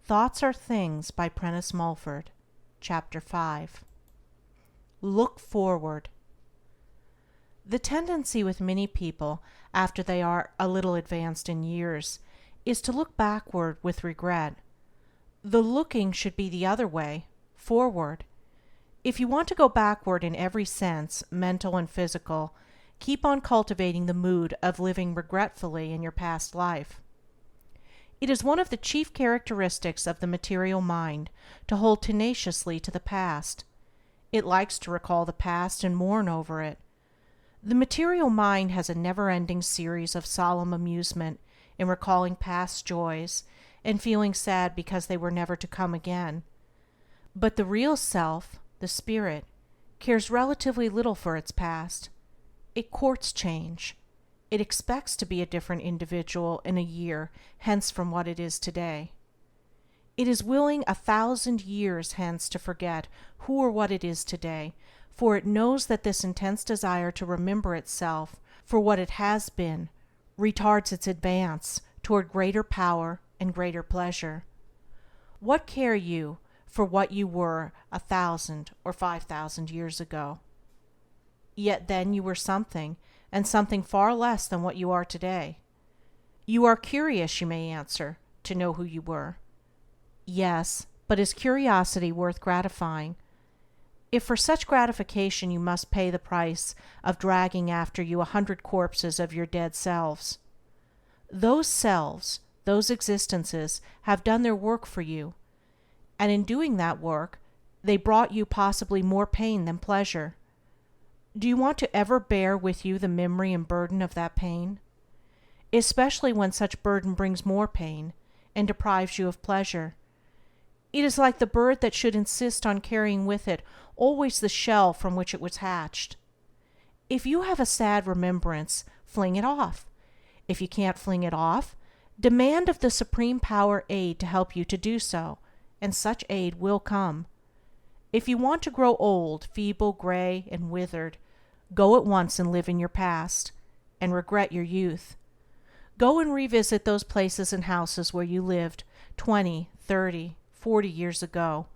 Thoughts Are Things by Prentice Mulford. Chapter 5. Look Forward. The tendency with many people, after they are a little advanced in years, is to look backward with regret. The looking should be the other way, forward. If you want to go backward in every sense, mental and physical, keep on cultivating the mood of living regretfully in your past life. It is one of the chief characteristics of the material mind to hold tenaciously to the past. It likes to recall the past and mourn over it. The material mind has a never-ending series of solemn amusement in recalling past joys and feeling sad because they were never to come again. But the real self, the spirit, cares relatively little for its past. It courts change. It expects to be a different individual in a year hence from what it is today. It is willing 1,000 years hence to forget who or what it is today, for it knows that this intense desire to remember itself for what it has been retards its advance toward greater power and greater pleasure. What care you for what you were 1,000 or 5,000 years ago? Yet then you were something, and something far less than what you are today. You are curious, you may answer, to know who you were. Yes, but is curiosity worth gratifying? If for such gratification you must pay the price of dragging after you 100 corpses of your dead selves. Those selves, those existences, have done their work for you, and in doing that work, they brought you possibly more pain than pleasure. Do you want to ever bear with you the memory and burden of that pain? Especially when such burden brings more pain and deprives you of pleasure. It is like the bird that should insist on carrying with it always the shell from which it was hatched. If you have a sad remembrance, fling it off. If you can't fling it off, demand of the Supreme Power aid to help you to do so, and such aid will come. If you want to grow old, feeble, gray, and withered, go at once and live in your past, and regret your youth. Go and revisit those places and houses where you lived 20, 30, 40 years ago.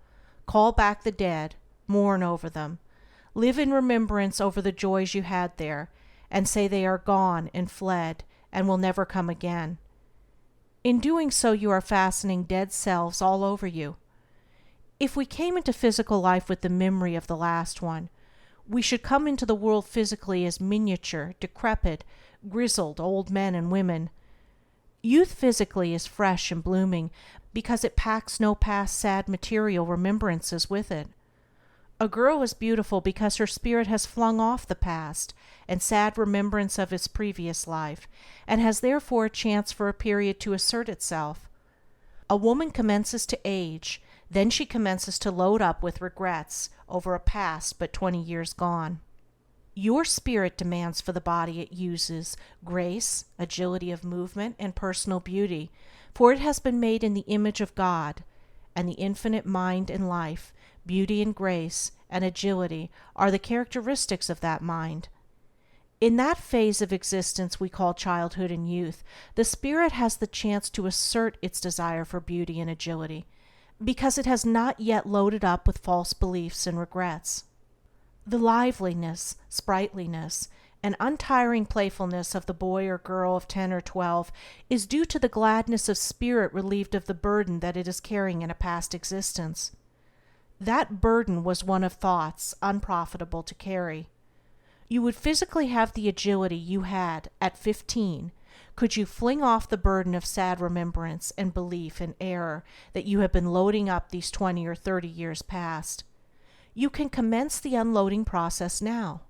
Call back the dead, mourn over them, live in remembrance over the joys you had there, and say they are gone and fled and will never come again. In doing so, you are fastening dead selves all over you. If we came into physical life with the memory of the last one, we should come into the world physically as miniature, decrepit, grizzled old men and women. Youth physically is fresh and blooming because it packs no past sad material remembrances with it. A girl is beautiful because her spirit has flung off the past and sad remembrance of its previous life, and has therefore a chance for a period to assert itself. A woman commences to age, then she commences to load up with regrets over a past but 20 years gone. Your spirit demands for the body it uses grace, agility of movement, and personal beauty, for it has been made in the image of God, and the infinite mind and life, beauty and grace, and agility are the characteristics of that mind. In that phase of existence we call childhood and youth, the spirit has the chance to assert its desire for beauty and agility, because it has not yet loaded up with false beliefs and regrets. The liveliness, sprightliness, and untiring playfulness of the boy or girl of 10 or 12 is due to the gladness of spirit relieved of the burden that it is carrying in a past existence. That burden was one of thoughts, unprofitable to carry. You would physically have the agility you had at 15 could you fling off the burden of sad remembrance and belief and error that you have been loading up these 20 or 30 years past. You can commence the unloading process now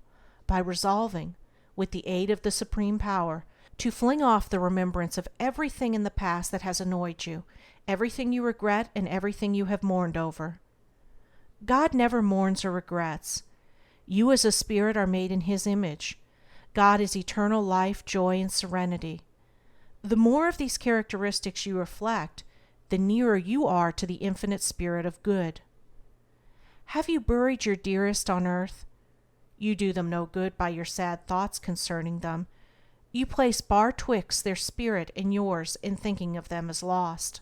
by resolving, with the aid of the Supreme Power, to fling off the remembrance of everything in the past that has annoyed you, everything you regret, and everything you have mourned over. God never mourns or regrets. You as a spirit are made in His image. God is eternal life, joy, and serenity. The more of these characteristics you reflect, the nearer you are to the infinite spirit of good. Have you buried your dearest on earth? You do them no good by your sad thoughts concerning them. You place bar twixt their spirit and yours in thinking of them as lost.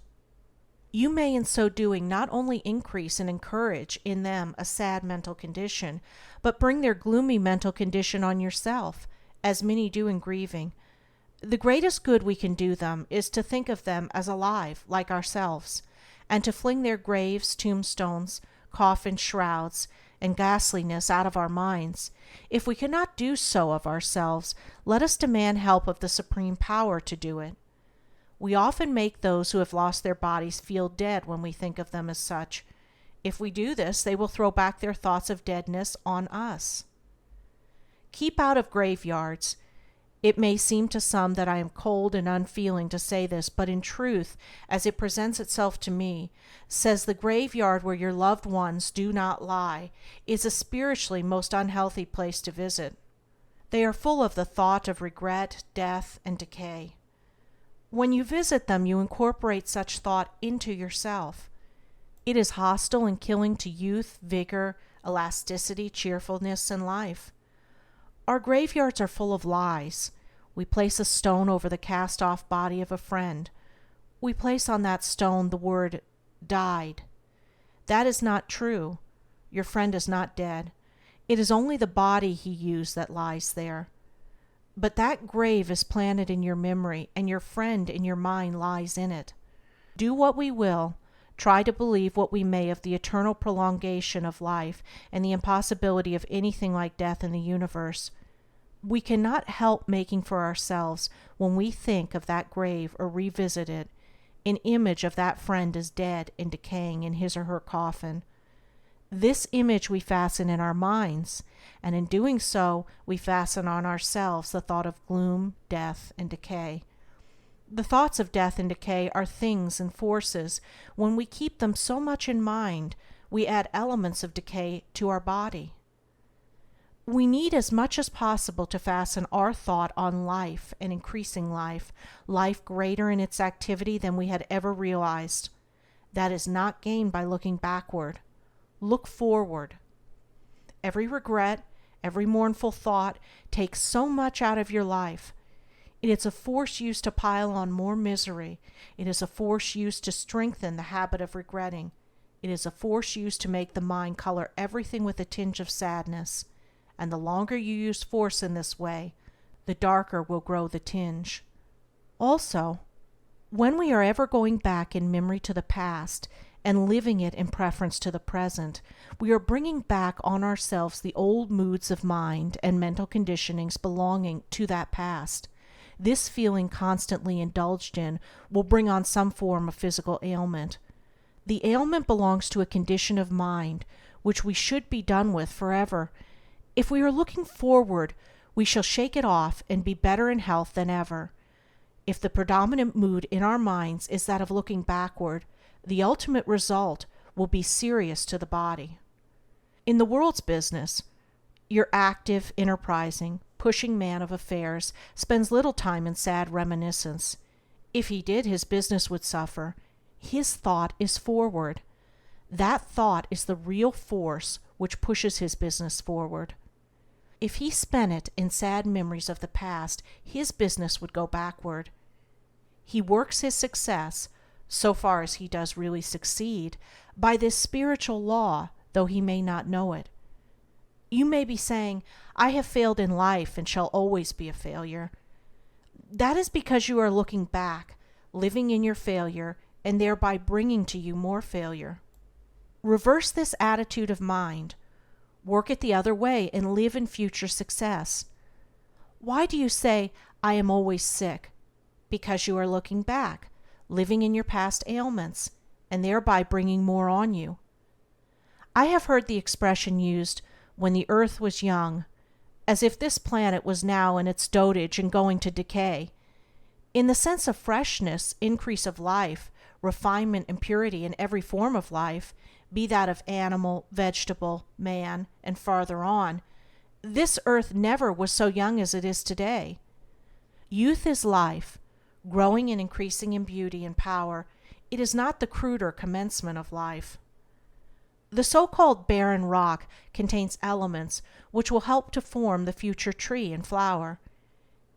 You may in so doing not only increase and encourage in them a sad mental condition, but bring their gloomy mental condition on yourself, as many do in grieving. The greatest good we can do them is to think of them as alive, like ourselves, and to fling their graves, tombstones, coffins, shrouds, and ghastliness out of our minds. If we cannot do so of ourselves, let us demand help of the Supreme Power to do it. We often make those who have lost their bodies feel dead when we think of them as such. If we do this, they will throw back their thoughts of deadness on us. Keep out of graveyards. It may seem to some that I am cold and unfeeling to say this, but in truth, as it presents itself to me, says the graveyard where your loved ones do not lie is a spiritually most unhealthy place to visit. They are full of the thought of regret, death, and decay. When you visit them, you incorporate such thought into yourself. It is hostile and killing to youth, vigor, elasticity, cheerfulness, and life. Our graveyards are full of lies. We place a stone over the cast-off body of a friend. We place on that stone the word died. That is not true. Your friend is not dead. It is only the body he used that lies there. But that grave is planted in your memory, and your friend in your mind lies in it. Do what we will, try to believe what we may of the eternal prolongation of life and the impossibility of anything like death in the universe, we cannot help making for ourselves, when we think of that grave or revisit it, an image of that friend as dead and decaying in his or her coffin. This image we fasten in our minds, and in doing so we fasten on ourselves the thought of gloom, death, and decay. The thoughts of death and decay are things and forces. When we keep them so much in mind, we add elements of decay to our body. We need as much as possible to fasten our thought on life and increasing life, life greater in its activity than we had ever realized. That is not gained by looking backward. Look forward. Every regret, every mournful thought takes so much out of your life. It is a force used to pile on more misery. It is a force used to strengthen the habit of regretting. It is a force used to make the mind color everything with a tinge of sadness. And the longer you use force in this way, the darker will grow the tinge. Also, when we are ever going back in memory to the past and living it in preference to the present, we are bringing back on ourselves the old moods of mind and mental conditionings belonging to that past. This feeling constantly indulged in will bring on some form of physical ailment. The ailment belongs to a condition of mind which we should be done with forever. If we are looking forward, we shall shake it off and be better in health than ever. If the predominant mood in our minds is that of looking backward, the ultimate result will be serious to the body. In the world's business, your active, enterprising, pushing man of affairs spends little time in sad reminiscence. If he did, his business would suffer. His thought is forward. That thought is the real force which pushes his business forward. If he spent it in sad memories of the past, his business would go backward. He works his success, so far as he does really succeed, by this spiritual law, though he may not know it. You may be saying, I have failed in life and shall always be a failure. That is because you are looking back, living in your failure, and thereby bringing to you more failure. Reverse this attitude of mind. Work it the other way and live in future success. Why do you say, I am always sick? Because you are looking back, living in your past ailments, and thereby bringing more on you. I have heard the expression used, when the earth was young, as if this planet was now in its dotage and going to decay. In the sense of freshness, increase of life, refinement and purity in every form of life, be that of animal, vegetable, man, and farther on, this earth never was so young as it is today. Youth is life, growing and increasing in beauty and power. It is not the cruder commencement of life. The so-called barren rock contains elements which will help to form the future tree and flower.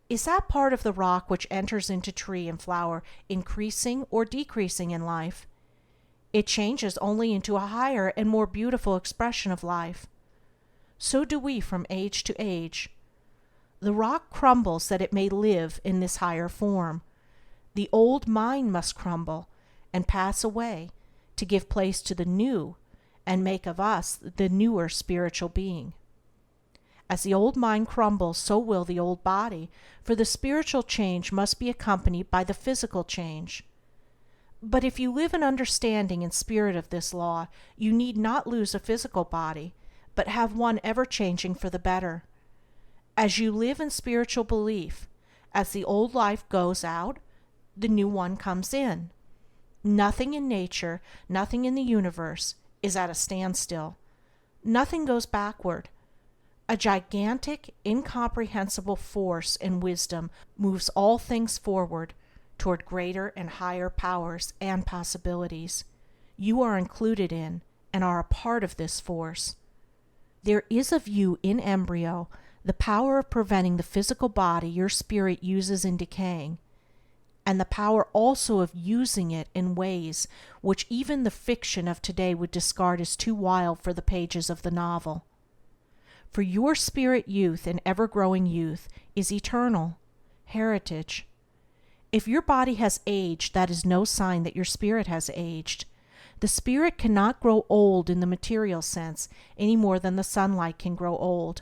Is that part of the rock which enters into tree and flower increasing or decreasing in life? It changes only into a higher and more beautiful expression of life. So do we from age to age. The rock crumbles that it may live in this higher form. The old mind must crumble and pass away to give place to the new and make of us the newer spiritual being. As the old mind crumbles, so will the old body, for the spiritual change must be accompanied by the physical change. But if you live in understanding and spirit of this law, you need not lose a physical body, but have one ever-changing for the better. As you live in spiritual belief, as the old life goes out, the new one comes in. Nothing in nature, nothing in the universe is at a standstill. Nothing goes backward. A gigantic, incomprehensible force and wisdom moves all things forward toward greater and higher powers and possibilities. You are included in and are a part of this force. There is of you in embryo the power of preventing the physical body your spirit uses in decaying, and the power also of using it in ways which even the fiction of today would discard as too wild for the pages of the novel. For your spirit youth and ever-growing youth is eternal, heritage. If your body has aged, that is no sign that your spirit has aged. The spirit cannot grow old in the material sense any more than the sunlight can grow old.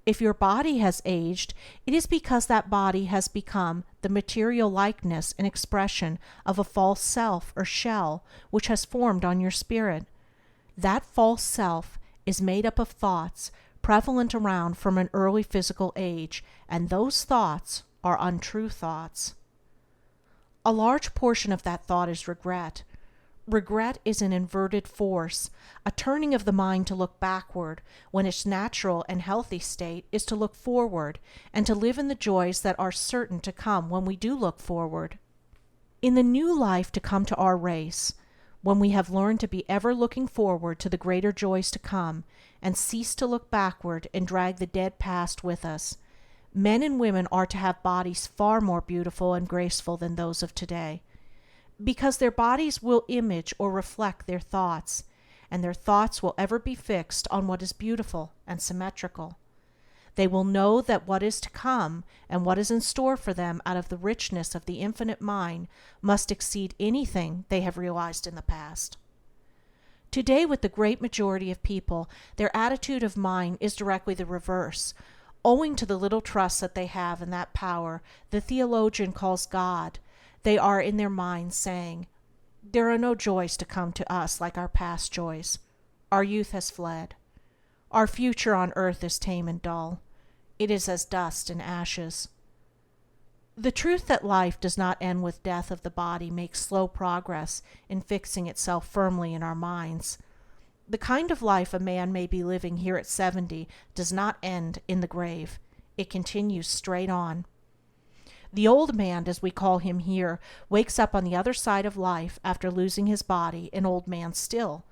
If your body has aged, it is because that body has become the material likeness and expression of a false self or shell which has formed on your spirit. That false self is made up of thoughts prevalent around from an early physical age, and those thoughts are untrue thoughts. A large portion of that thought is regret. Regret is an inverted force, a turning of the mind to look backward, when its natural and healthy state is to look forward and to live in the joys that are certain to come when we do look forward. In the new life to come to our race, when we have learned to be ever looking forward to the greater joys to come, and cease to look backward and drag the dead past with us, men and women are to have bodies far more beautiful and graceful than those of today, because their bodies will image or reflect their thoughts, and their thoughts will ever be fixed on what is beautiful and symmetrical. They will know that what is to come and what is in store for them out of the richness of the infinite mind must exceed anything they have realized in the past. Today, with the great majority of people, their attitude of mind is directly the reverse. Owing to the little trust that they have in that power the theologian calls God, they are in their minds saying, "There are no joys to come to us like our past joys. Our youth has fled. Our future on earth is tame and dull. It is as dust and ashes." The truth that life does not end with death of the body makes slow progress in fixing itself firmly in our minds. The kind of life a man may be living here at 70 does not end in the grave. It continues straight on. The old man, as we call him here, wakes up on the other side of life after losing his body, an old man still.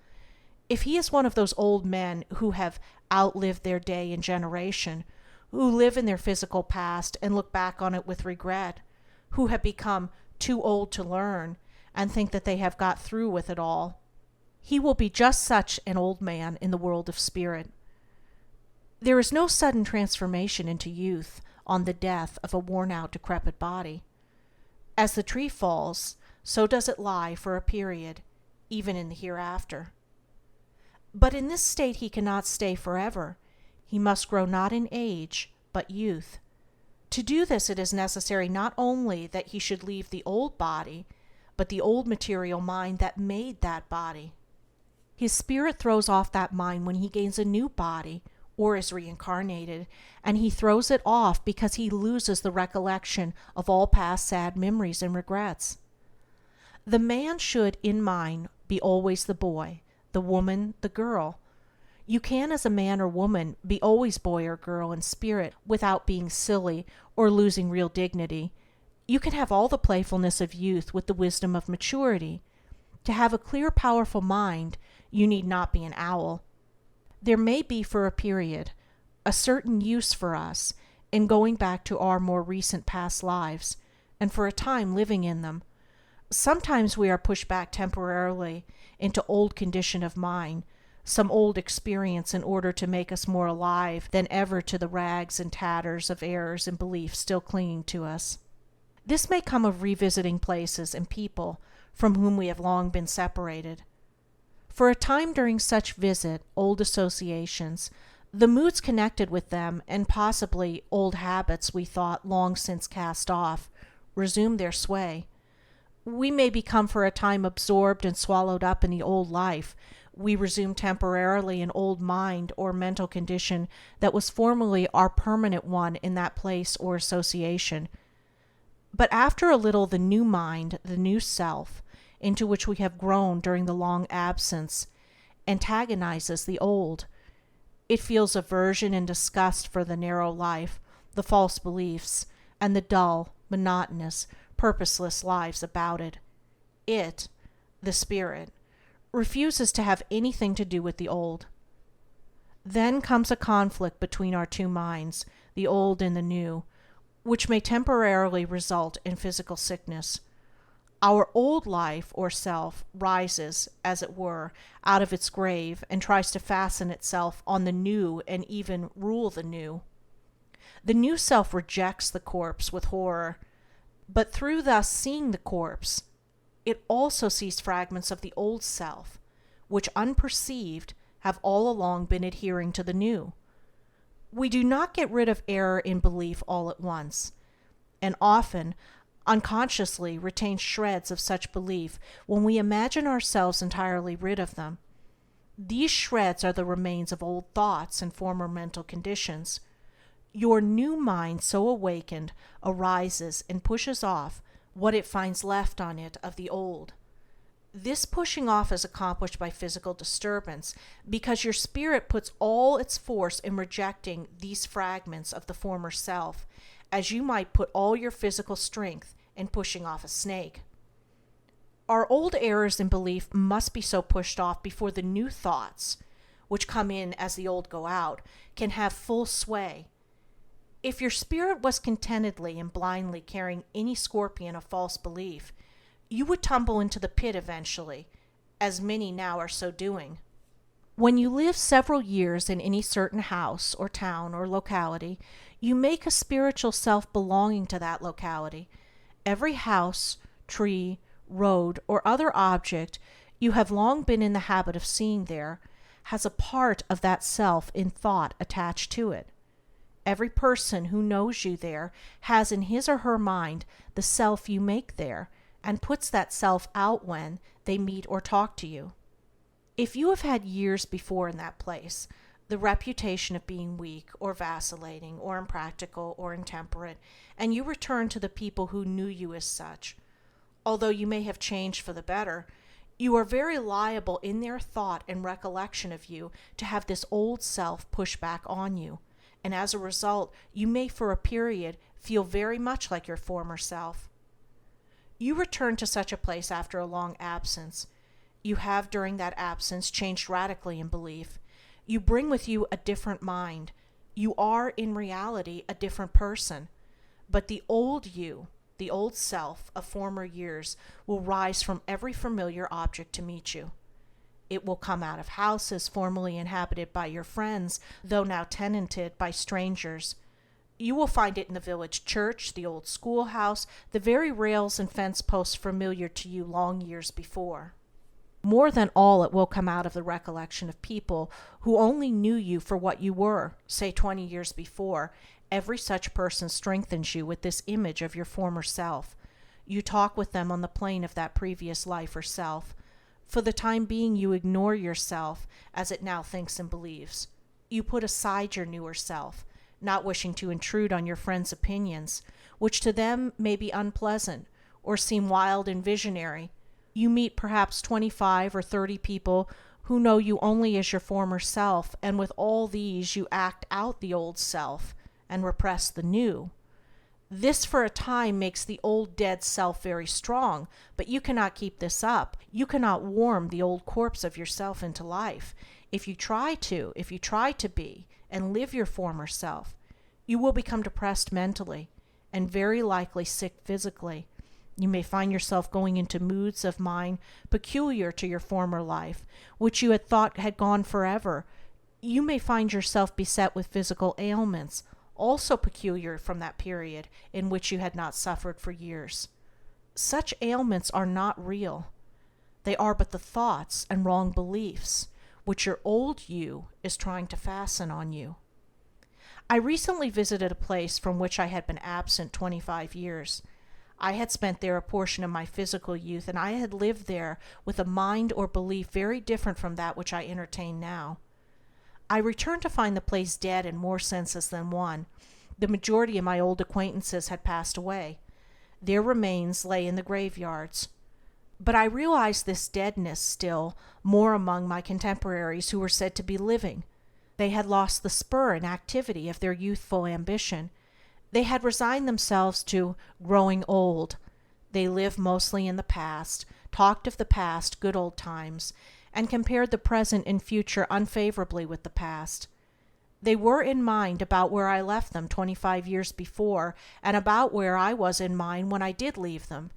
If he is one of those old men who have outlived their day and generation, who live in their physical past and look back on it with regret, who have become too old to learn and think that they have got through with it all, he will be just such an old man in the world of spirit. There is no sudden transformation into youth on the death of a worn-out, decrepit body. As the tree falls, so does it lie for a period, even in the hereafter. But in this state he cannot stay forever. He must grow not in age, but youth. To do this it is necessary not only that he should leave the old body, but the old material mind that made that body. His spirit throws off that mind when he gains a new body, or is reincarnated, and he throws it off because he loses the recollection of all past sad memories and regrets. The man should, in mind, be always the boy, the woman the girl. You can, as a man or woman, be always boy or girl in spirit without being silly or losing real dignity. You can have all the playfulness of youth with the wisdom of maturity. To have a clear, powerful mind, you need not be an owl. There may be, for a period, a certain use for us in going back to our more recent past lives, and for a time living in them. Sometimes we are pushed back temporarily into old condition of mind, some old experience, in order to make us more alive than ever to the rags and tatters of errors and beliefs still clinging to us. This may come of revisiting places and people from whom we have long been separated. For a time during such visit, old associations, the moods connected with them, and possibly old habits we thought long since cast off, resume their sway. We may become for a time absorbed and swallowed up in the old life. We resume temporarily an old mind or mental condition that was formerly our permanent one in that place or association. But after a little the new mind, the new self, into which we have grown during the long absence, antagonizes the old. It feels aversion and disgust for the narrow life, the false beliefs, and the dull, monotonous, purposeless lives about it. It, the spirit, refuses to have anything to do with the old. Then comes a conflict between our two minds, the old and the new, which may temporarily result in physical sickness. Our old life or self rises, as it were, out of its grave and tries to fasten itself on the new and even rule the new. The new self rejects the corpse with horror, but through thus seeing the corpse, it also sees fragments of the old self, which unperceived have all along been adhering to the new. We do not get rid of error in belief all at once, and often unconsciously retain shreds of such belief when we imagine ourselves entirely rid of them. These shreds are the remains of old thoughts and former mental conditions. Your new mind, so awakened, arises and pushes off what it finds left on it of the old. This pushing off is accomplished by physical disturbance, because your spirit puts all its force in rejecting these fragments of the former self, as you might put all your physical strength in pushing off a snake. Our old errors in belief must be so pushed off before the new thoughts, which come in as the old go out, can have full sway. If your spirit was contentedly and blindly carrying any scorpion of false belief, you would tumble into the pit eventually, as many now are so doing. When you live several years in any certain house or town or locality, you make a spiritual self belonging to that locality. Every house, tree, road, or other object you have long been in the habit of seeing there has a part of that self in thought attached to it. Every person who knows you there has in his or her mind the self you make there, and puts that self out when they meet or talk to you. If you have had years before in that place the reputation of being weak or vacillating or impractical or intemperate, and you return to the people who knew you as such, although you may have changed for the better, you are very liable in their thought and recollection of you to have this old self push back on you, and as a result you may for a period feel very much like your former self. You return to such a place after a long absence. You have during that absence changed radically in belief. You bring with you a different mind. You are in reality a different person. But the old you, the old self of former years, will rise from every familiar object to meet you. It will come out of houses formerly inhabited by your friends, though now tenanted by strangers. You will find it in the village church, the old schoolhouse, the very rails and fence posts familiar to you long years before. More than all, it will come out of the recollection of people who only knew you for what you were, say 20 years before. Every such person strengthens you with this image of your former self. You talk with them on the plane of that previous life or self. For the time being you ignore yourself as it now thinks and believes. You put aside your newer self, not wishing to intrude on your friends' opinions, which to them may be unpleasant or seem wild and visionary. You meet perhaps 25 or 30 people who know you only as your former self, and with all these you act out the old self and repress the new. This for a time makes the old dead self very strong, but you cannot keep this up. You cannot warm the old corpse of yourself into life. If you try to be and live your former self, you will become depressed mentally and very likely sick physically, You may find yourself going into moods of mind peculiar to your former life, which you had thought had gone forever. You may find yourself beset with physical ailments, also peculiar from that period in which you had not suffered for years. Such ailments are not real. They are but the thoughts and wrong beliefs which your old you is trying to fasten on you. I recently visited a place from which I had been absent 25 years. I had spent there a portion of my physical youth, and I had lived there with a mind or belief very different from that which I entertain now. I returned to find the place dead in more senses than one. The majority of my old acquaintances had passed away. Their remains lay in the graveyards. But I realized this deadness still more among my contemporaries who were said to be living. They had lost the spur and activity of their youthful ambition. They had resigned themselves to growing old. They lived mostly in the past, talked of the past, good old times, and compared the present and future unfavorably with the past. They were in mind about where I left them 25 years before, and about where I was in mind when I did leave them.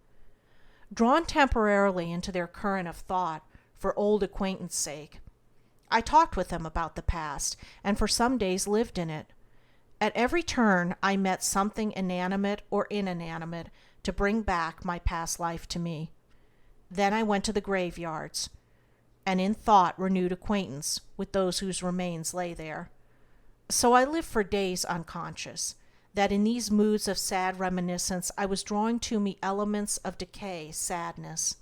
Drawn temporarily into their current of thought, for old acquaintance sake, I talked with them about the past, and for some days lived in it. At every turn I met something inanimate or inanimate to bring back my past life to me. Then I went to the graveyards, and in thought renewed acquaintance with those whose remains lay there. So I lived for days unconscious that in these moods of sad reminiscence I was drawing to me elements of decay, sadness.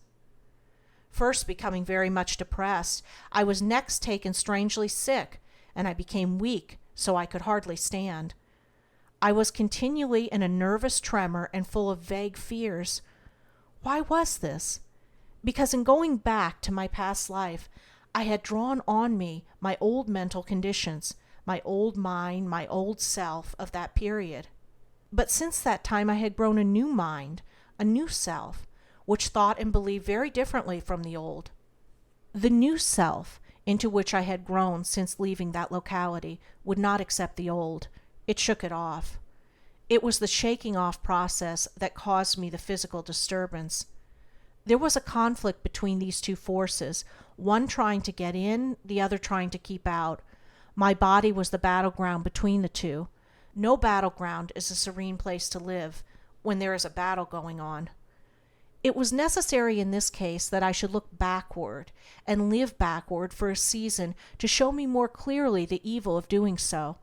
First becoming very much depressed, I was next taken strangely sick, and I became weak so I could hardly stand. I was continually in a nervous tremor and full of vague fears. Why was this? Because in going back to my past life, I had drawn on me my old mental conditions, my old mind, my old self of that period. But since that time I had grown a new mind, a new self, which thought and believed very differently from the old. The new self, into which I had grown since leaving that locality, would not accept the old. It shook it off. It was the shaking off process that caused me the physical disturbance. There was a conflict between these two forces, one trying to get in, the other trying to keep out. My body was the battleground between the two. No battleground is a serene place to live when there is a battle going on. It was necessary in this case that I should look backward and live backward for a season to show me more clearly the evil of doing so,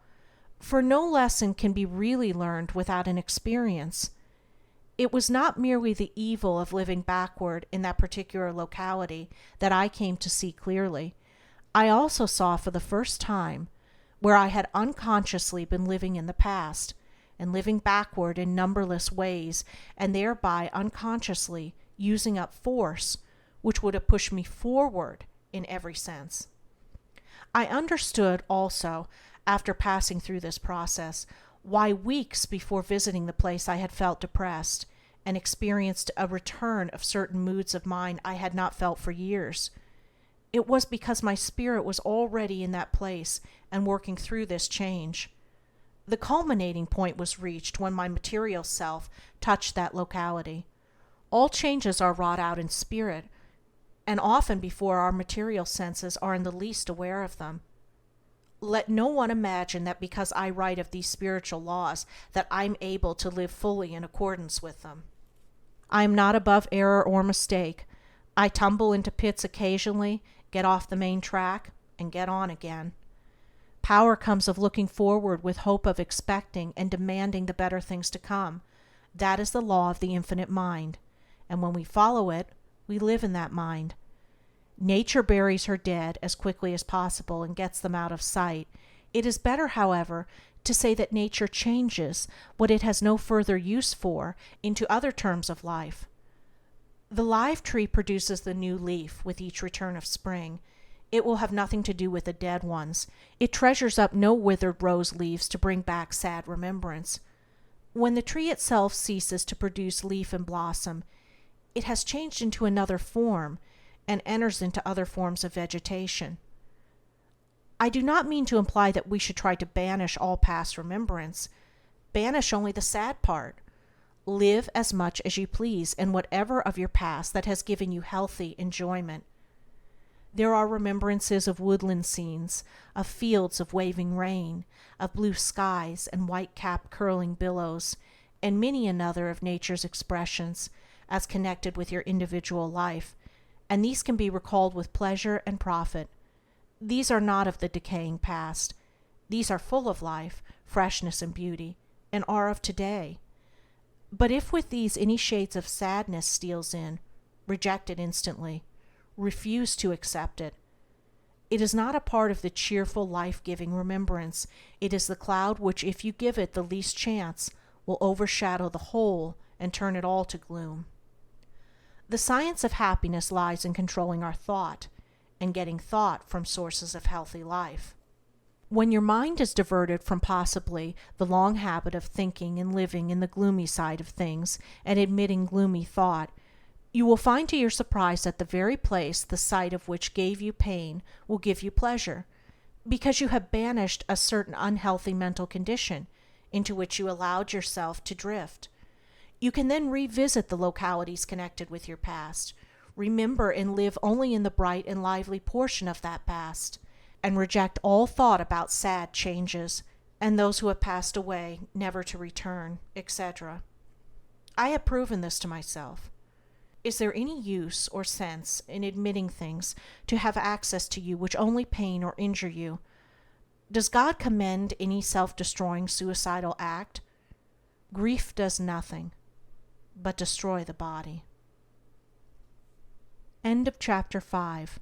for no lesson can be really learned without an experience. It was not merely the evil of living backward in that particular locality that I came to see clearly. I also saw for the first time where I had unconsciously been living in the past, and living backward in numberless ways, and thereby unconsciously using up force which would have pushed me forward in every sense. I understood also, after passing through this process, why weeks before visiting the place I had felt depressed, and experienced a return of certain moods of mind I had not felt for years. It was because my spirit was already in that place and working through this change. The culminating point was reached when my material self touched that locality. All changes are wrought out in spirit, and often before our material senses are in the least aware of them. Let no one imagine that because I write of these spiritual laws that I'm able to live fully in accordance with them. I am not above error or mistake. I tumble into pits occasionally, get off the main track, and get on again. Power comes of looking forward with hope of expecting and demanding the better things to come. That is the law of the infinite mind, and when we follow it, we live in that mind. Nature buries her dead as quickly as possible and gets them out of sight. It is better, however, to say that nature changes what it has no further use for into other terms of life. The live tree produces the new leaf with each return of spring. It will have nothing to do with the dead ones. It treasures up no withered rose leaves to bring back sad remembrance. When the tree itself ceases to produce leaf and blossom, it has changed into another form and enters into other forms of vegetation. I do not mean to imply that we should try to banish all past remembrance. Banish only the sad part. Live as much as you please in whatever of your past that has given you healthy enjoyment. There are remembrances of woodland scenes, of fields of waving rain, of blue skies and white-capped curling billows, and many another of nature's expressions as connected with your individual life, and these can be recalled with pleasure and profit. These are not of the decaying past. These are full of life, freshness, and beauty, and are of today. But if with these any shades of sadness steals in, reject it instantly. Refuse to accept it. It is not a part of the cheerful, life-giving remembrance. It is the cloud which, if you give it the least chance, will overshadow the whole and turn it all to gloom. The science of happiness lies in controlling our thought and getting thought from sources of healthy life. When your mind is diverted from possibly the long habit of thinking and living in the gloomy side of things and admitting gloomy thought, you will find to your surprise that the very place the sight of which gave you pain will give you pleasure, because you have banished a certain unhealthy mental condition into which you allowed yourself to drift. You can then revisit the localities connected with your past, remember and live only in the bright and lively portion of that past, and reject all thought about sad changes and those who have passed away never to return, etc. I have proven this to myself. Is there any use or sense in admitting things to have access to you which only pain or injure you? Does God commend any self-destroying suicidal act? Grief does nothing but destroy the body. End of chapter 5.